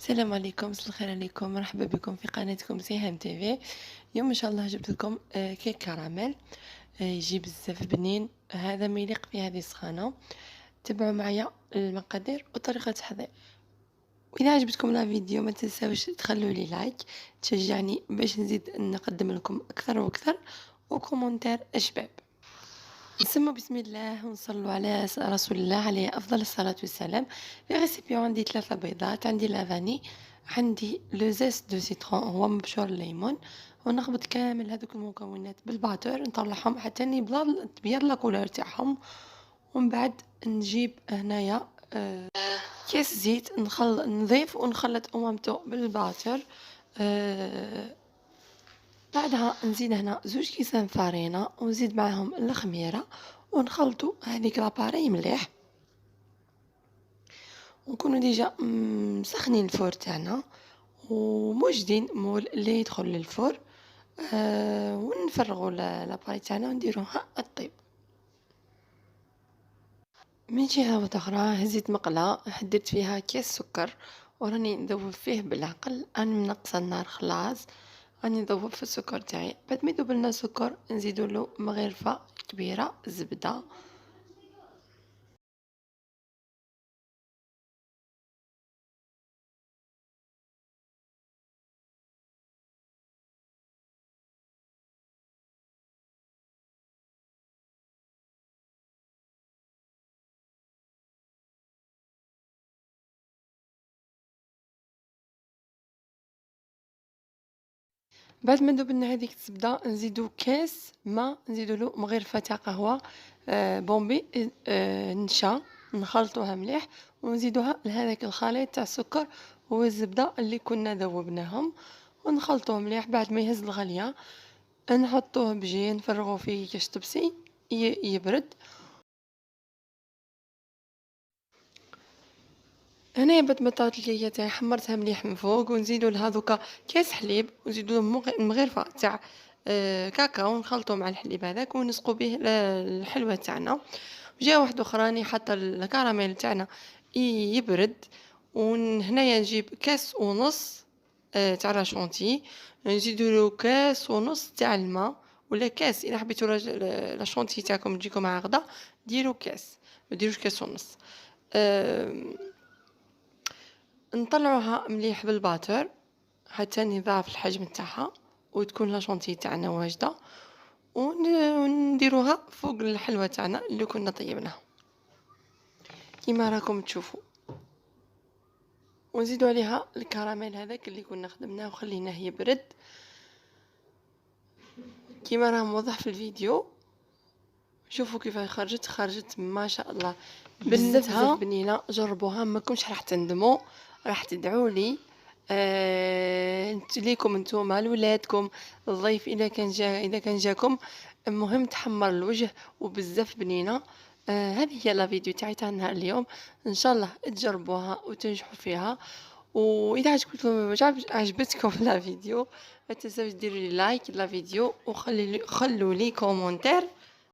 السلام عليكم، مساء الخير عليكم، مرحبا بكم في قناتكم سيهام تيفي. اليوم ان شاء الله جبت لكم كيك كراميل. يجي بزاف بنين، هذا ما يليق في هذه السخانه. تبعوا معايا المقادير وطريقه التحضير. وإذا عجبتكم الفيديو ما تنساوش تخلوا لي لايك، تشجعني باش نزيد نقدم لكم اكثر واكثر، وكومنتير اشباب. نسمو بسم الله ونصلوا على رسول الله عليه افضل الصلاه والسلام. في ريسيبيون عندي 3 بيضات، عندي لافاني، عندي لو زيست دو سيترون هو مبشور الليمون. ونخلط كامل هذوك المكونات بالباتور، نطلعهم حتى تبيض لا كولور تاعهم. ومن بعد نجيب هنايا كاس زيت، نضيف ونخلط امامته بالباتور. آه، بعدها نزيد هنا 2 كيسان فارينة ونزيد معاهم الخميرة، ونخلطوا هذيك لاباري مليح. ونكونوا ديجا مسخنين الفور تاعنا وموجدين مول اللي يدخل للفور. ونفرغوا لاباري تاعنا ونديروها الطيب. من جهة أخرى هزيت مقلة، حددت فيها كيس سكر وراني نذوب فيه بالعقل. أنا منقصة النار خلاص، راني نذوب في السكر تاعي. بعد ما يذوب لنا السكر نزيدو له مغرفة كبيرة زبدة. بعد ما ذوب لنا هذيك الزبدة نزيدو كاس ماء، نزيدو له مغرفة تاع قهوة بومبي نشا، نخلطوها مليح ونزيدوها لهذاك الخليط تاع السكر والزبدة اللي كنا ذوبناهم، ونخلطوه مليح. بعد ما يهز الغلية نحطوه بجي نفرغوه فيه كاش طبسي يبرد. هنايا بعد ما طابت الكيكه تاعي حمرتها مليح من فوق، ونزيدو لها دوكا كاس حليب، ونزيدو له مغرفه تاع كاكاو، ونخلطو مع الحليب هذاك ونسقو به الحلوه تاعنا. جهه واحده اخرى راني حاطه الكراميل تاعنا يبرد. وهنايا نجيب كاس ونص تاع لاشونتي، نزيدو له كاس ونص تاع الماء، ولا كاس الا حبيتو لاشونتي تاعكم تجيكم عاقده ديروا كاس، ما ديروش كاس ونص. آه، نطلعوها مليح بالباتر حتى نضاعف الحجم تاعها وتكون لا شونتي تاعنا واجده. ونديروها فوق الحلوى تاعنا اللي كنا طيبناها كيما راكم تشوفوا. ونزيدوا عليها الكراميل هذاك اللي كنا خدمناه وخليناه يبرد كيما راه موضح في الفيديو. شوفوا كيف خرجت ما شاء الله بزاف بنينه. جربوها ماكمش راح تندموا، راح تدعوا لي. ليكم نتوما لولادكم الضيف اذا كان جاكم. المهم تحمر الوجه وبزاف بنينه. هذه هي لا فيديو تاعي تاع نهار اليوم. ان شاء الله تجربوها وتنجحوا فيها. واذا عجبتكم لا فيديو ما تنسوش ديروا لي لايك لا فيديو، خلوا لي كومونتير